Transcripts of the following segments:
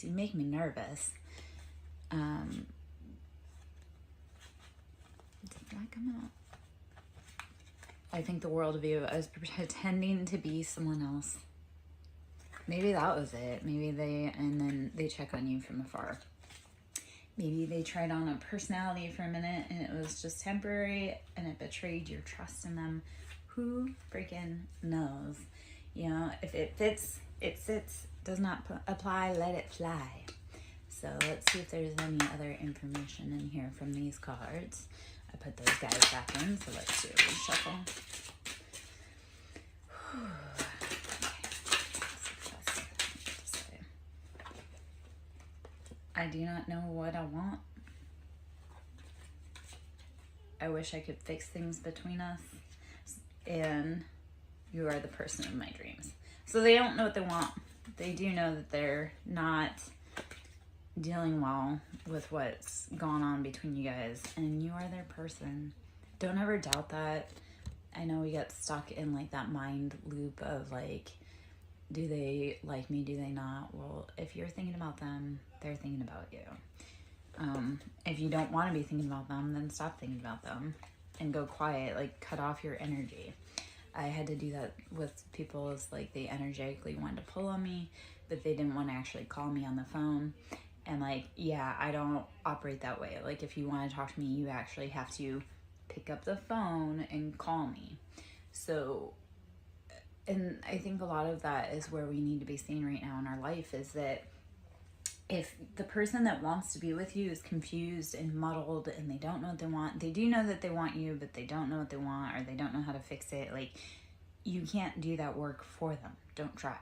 cards. You make me nervous. Did that come out? I think the world of you. I was pretending to be someone else. Maybe that was it. Maybe and then they check on you from afar. Maybe they tried on a personality for a minute and it was just temporary and it betrayed your trust in them. Who freaking knows? You know, if it fits, it sits. Does not apply, let it fly. So let's see if there's any other information in here from these cards. I put those guys back in, so let's do a reshuffle. I do not know what I want. I wish I could fix things between us. And you are the person of my dreams. So they don't know what they want. They do know that they're not dealing well with what's gone on between you guys. And you are their person. Don't ever doubt that. I know we get stuck in like that mind loop of like, do they like me? Do they not? Well, if you're thinking about them, they're thinking about you. If you don't want to be thinking about them, then stop thinking about them and go quiet, like cut off your energy. I had to do that with people. It's like they energetically wanted to pull on me, but they didn't want to actually call me on the phone. And like, yeah, I don't operate that way. Like if you want to talk to me, you actually have to pick up the phone and call me. So, and I think a lot of that is where we need to be seeing right now in our life is that if the person that wants to be with you is confused and muddled and they don't know what they want, they do know that they want you, but they don't know what they want or they don't know how to fix it. Like, you can't do that work for them. Don't try.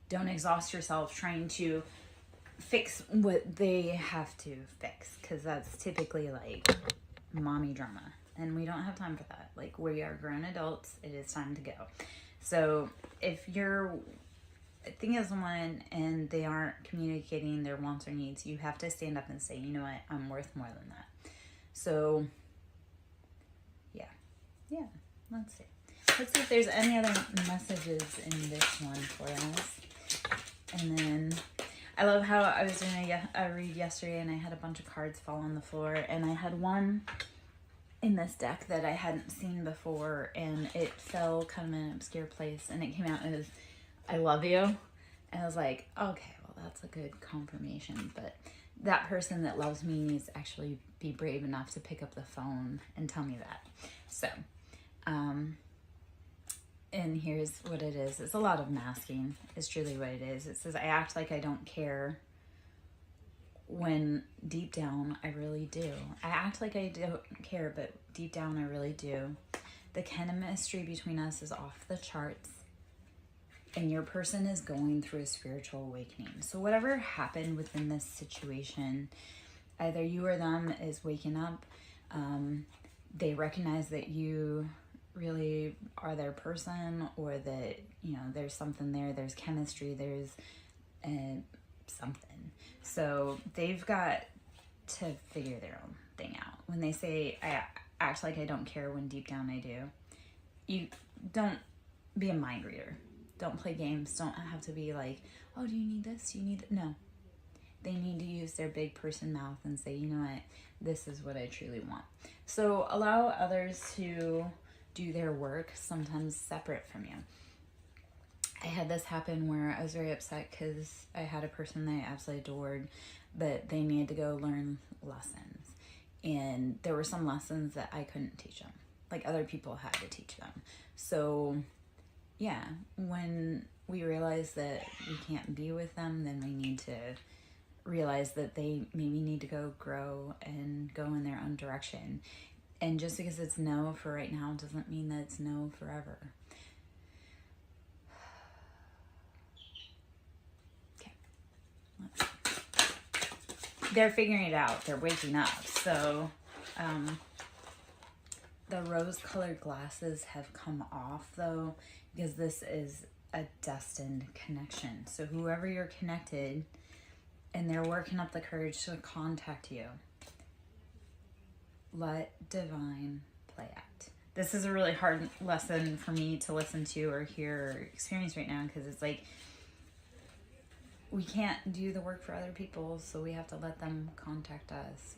Don't exhaust yourself trying to fix what they have to fix, because that's typically like mommy drama. And we don't have time for that. Like, we are grown adults. It is time to go. So if you're thinking of someone and they aren't communicating their wants or needs, you have to stand up and say, you know what, I'm worth more than that. So yeah, let's see if there's any other messages in this one for us. And then I love how I was doing a read yesterday and I had a bunch of cards fall on the floor, and I had one in this deck that I hadn't seen before, and it fell kind of in an obscure place, and it came out as I love you. And I was like, okay, well, that's a good confirmation, but that person that loves me needs to actually be brave enough to pick up the phone and tell me that. So, and here's what it is. It's a lot of masking. It's truly what it is. It says, I act like I don't care when deep down I really do. I act like I don't care, but deep down I really do. The chemistry between us is off the charts, and your person is going through a spiritual awakening. So whatever happened within this situation, either you or them is waking up. They recognize that you really are their person, or that, you know, there's something there, there's chemistry, there's something. So they've got to figure their own thing out. When they say, I act like I don't care when deep down I do, you don't be a mind reader. Don't play games. Don't have to be like, oh, do you need this? Do you need that? No. They need to use their big person mouth and say, you know what, this is what I truly want. So allow others to do their work, sometimes separate from you. I had this happen where I was very upset because I had a person that I absolutely adored, but they needed to go learn lessons. And there were some lessons that I couldn't teach them. Like, other people had to teach them. So yeah, when we realize that we can't be with them, then we need to realize that they maybe need to go grow and go in their own direction. And just because it's no for right now doesn't mean that it's no forever. Okay. Let's see. They're figuring it out. They're waking up. So the rose-colored glasses have come off, though, because this is a destined connection. So whoever you're connected, and they're working up the courage to contact you, let divine play out. This is a really hard lesson for me to listen to or hear or experience right now, because it's like, we can't do the work for other people, so we have to let them contact us.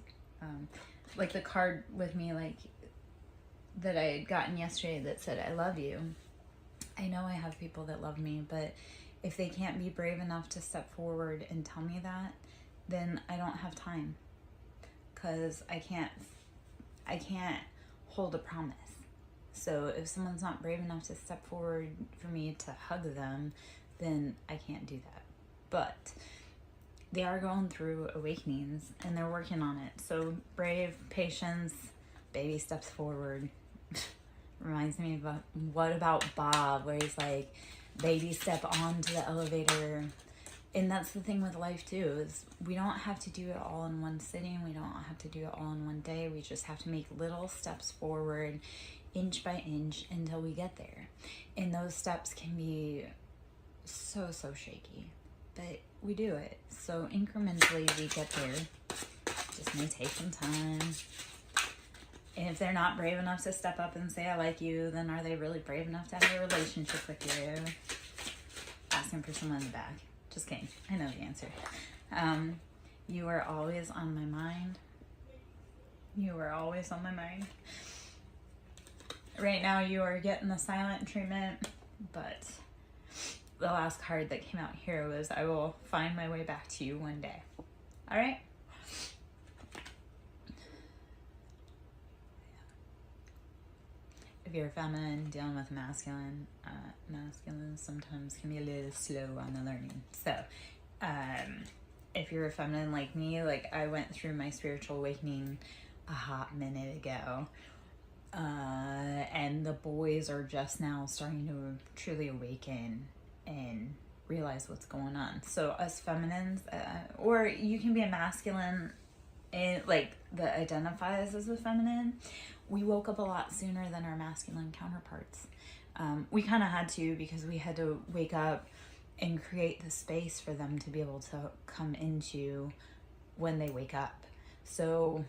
Like the card with me, like that I had gotten yesterday that said, I love you. I know I have people that love me, but if they can't be brave enough to step forward and tell me that, then I don't have time, because I can't hold a promise. So if someone's not brave enough to step forward for me to hug them, then I can't do that. But they are going through awakenings and they're working on it. So brave, patience, baby steps forward. Reminds me of What About Bob, where he's like, baby step onto the elevator. And that's the thing with life too, is we don't have to do it all in one sitting. We don't have to do it all in one day. We just have to make little steps forward, inch by inch, until we get there. And those steps can be so shaky, but we do it. So incrementally we get there. Just may take some time. And if they're not brave enough to step up and say, I like you, then are they really brave enough to have a relationship with you? Asking for someone in the back. Just kidding. I know the answer. You are always on my mind. You are always on my mind. Right now you are getting the silent treatment, but the last card that came out here was, I will find my way back to you one day. All right? If you're feminine dealing with masculine, masculine sometimes can be a little slow on the learning. So if you're a feminine like me, like I went through my spiritual awakening a hot minute ago, and the boys are just now starting to truly awaken and realize what's going on. So us feminines, or you can be a masculine, and like that identifies as a feminine, we woke up a lot sooner than our masculine counterparts. We kind of had to, because we had to wake up and create the space for them to be able to come into when they wake up. So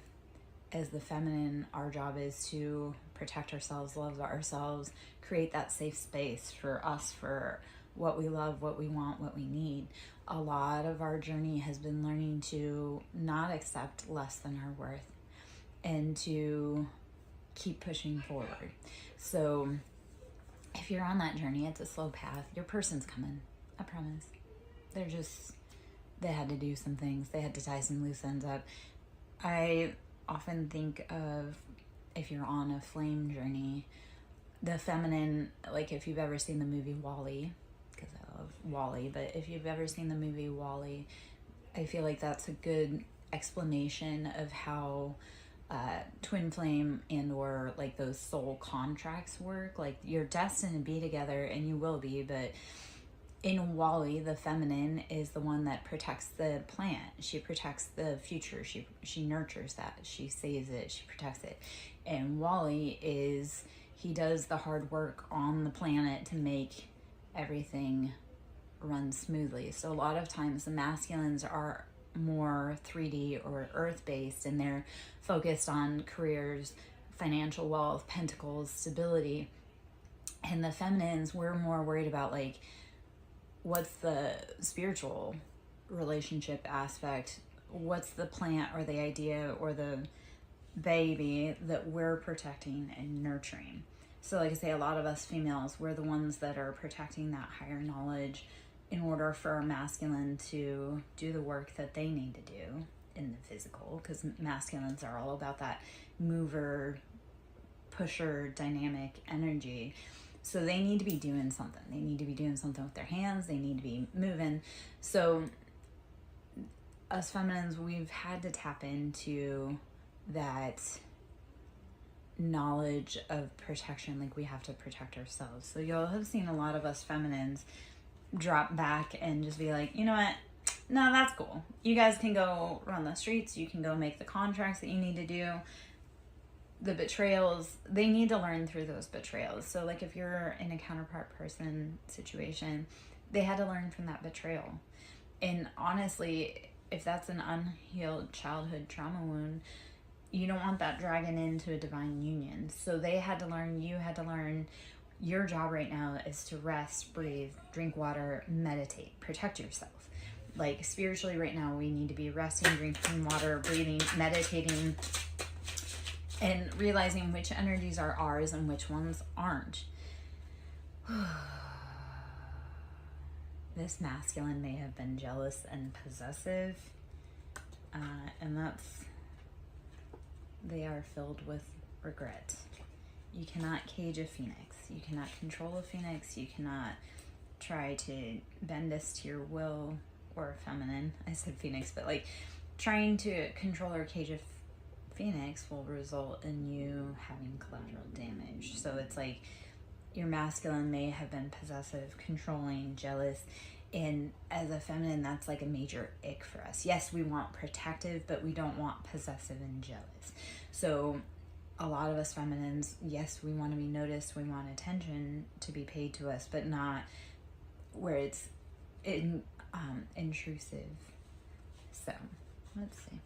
as the feminine, our job is to protect ourselves, love ourselves, create that safe space for us, for what we love, what we want, what we need. A lot of our journey has been learning to not accept less than our worth and to keep pushing forward. So if you're on that journey, it's a slow path. Your person's coming, I promise. They had to do some things. They had to tie some loose ends up. I often think of, if you're on a flame journey, the feminine, like if you've ever seen the movie WALL-E, because I love WALL-E, but if you've ever seen the movie WALL-E, I feel like that's a good explanation of how twin flame and or like those soul contracts work. Like you're destined to be together, and you will be, but in WALL-E, the feminine is the one that protects the plant. She protects the future. She nurtures that. She saves it. She protects it. And WALL-E he does the hard work on the planet to make everything run smoothly. So a lot of times the masculines are more 3D or earth-based, and they're focused on careers, financial wealth, pentacles, stability. And the feminines, we're more worried about like, what's the spiritual relationship aspect? What's the plant or the idea or the baby that we're protecting and nurturing? So like I say, a lot of us females, we're the ones that are protecting that higher knowledge in order for our masculine to do the work that they need to do in the physical, because masculines are all about that mover, pusher, dynamic energy. So they need to be doing something. They need to be doing something with their hands. They need to be moving. So us feminines, we've had to tap into that knowledge of protection. Like we have to protect ourselves. So you'll have seen a lot of us feminines drop back and just be like, you know what? No, that's cool. You guys can go run the streets. You can go make the contracts that you need to do. The betrayals, they need to learn through those betrayals. So like if you're in a counterpart person situation, they had to learn from that betrayal. And honestly, if that's an unhealed childhood trauma wound, you don't want that dragging into a divine union. So they had to learn, you had to learn. Your job right now is to rest, breathe, drink water, meditate, protect yourself. Like spiritually right now, we need to be resting, drinking water, breathing, meditating, and realizing which energies are ours and which ones aren't. This masculine may have been jealous and possessive, and they are filled with regret. You cannot cage a phoenix. You cannot control a phoenix. You cannot try to bend this to your will, or feminine. I said phoenix, but like trying to control or cage a phoenix will result in you having collateral damage. So it's like your masculine may have been possessive, controlling, jealous, and as a feminine, that's like a major ick for us. Yes, we want protective, but we don't want possessive and jealous. So a lot of us feminines, yes, we want to be noticed, we want attention to be paid to us, but not where it's intrusive. So let's see.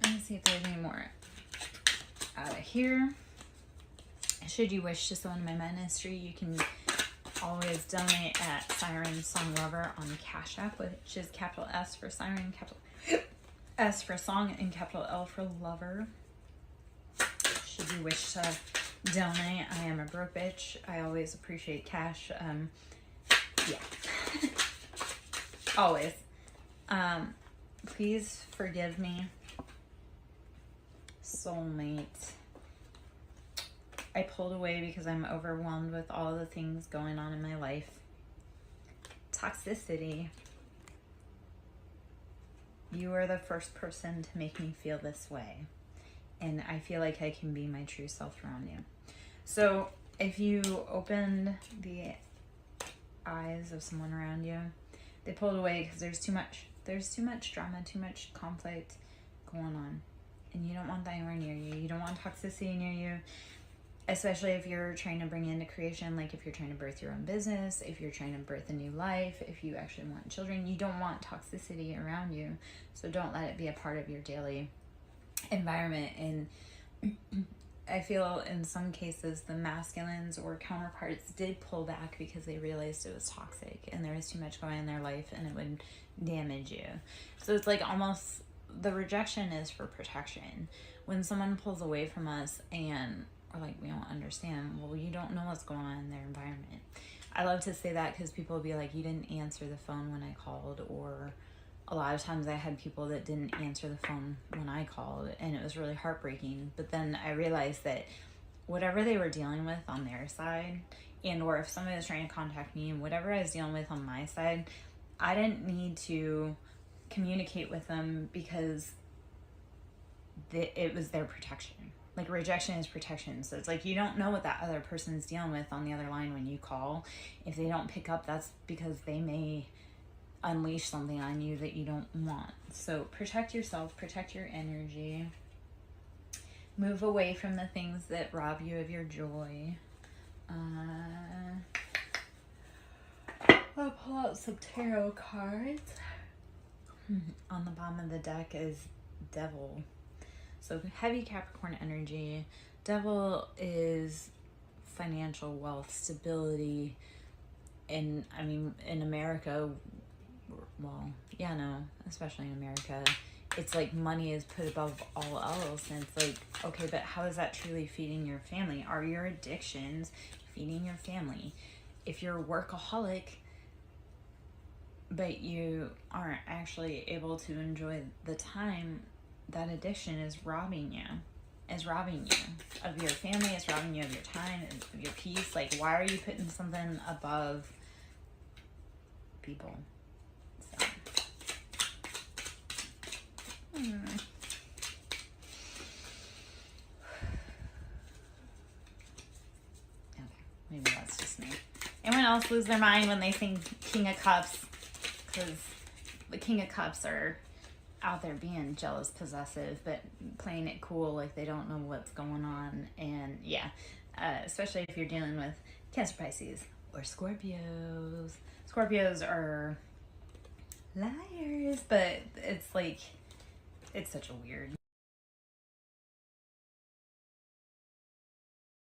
Let's see if there's any more out of here. Should you wish to sow in my ministry, you can always donate at SirenSong Lover on Cash App, which is capital S for Siren, capital S for Song, and capital L for Lover. Should you wish to donate, I am a broke bitch. I always appreciate cash. Yeah. Always. Please forgive me, soulmate. I pulled away because I'm overwhelmed with all the things going on in my life. Toxicity. You are the first person to make me feel this way. And I feel like I can be my true self around you. So if you opened the eyes of someone around you, they pulled away because there's too much drama, too much conflict going on. And you don't want that anywhere near you. You don't want toxicity near you. Especially if you're trying to bring into creation, like if you're trying to birth your own business, if you're trying to birth a new life, if you actually want children, you don't want toxicity around you. So don't let it be a part of your daily environment. And I feel in some cases the masculines or counterparts did pull back because they realized it was toxic and there was too much going on in their life and it would damage you. So it's like almost the rejection is for protection. When someone pulls away from us and or like we don't understand, well, you don't know what's going on in their environment. I love to say that because people will be like, you didn't answer the phone when I called, or a lot of times I had people that didn't answer the phone when I called, and it was really heartbreaking. But then I realized that whatever they were dealing with on their side, and or if somebody was trying to contact me and whatever I was dealing with on my side, I didn't need to communicate with them because it was their protection. Like rejection is protection. So it's like you don't know what that other person's dealing with on the other line when you call. If they don't pick up, that's because they may unleash something on you that you don't want. So protect yourself, protect your energy. Move away from the things that rob you of your joy. I'll pull out some tarot cards. On the bottom of the deck is Devil. So heavy Capricorn energy. Devil is financial wealth, stability. And I mean, in America, well, yeah, no, especially in America, it's like money is put above all else. And it's like, okay, but how is that truly feeding your family? Are your addictions feeding your family? If you're a workaholic, but you aren't actually able to enjoy the time, that addiction is robbing you of your family, it's robbing you of your time, of your peace. Like, why are you putting something above people? So. Okay, maybe that's just me. Anyone else lose their mind when they sing King of Cups? Because the King of Cups are out there being jealous, possessive, but playing it cool like they don't know what's going on. And yeah, especially if you're dealing with Cancer, Pisces, or Scorpios. Scorpios are liars, but it's like, it's such a weird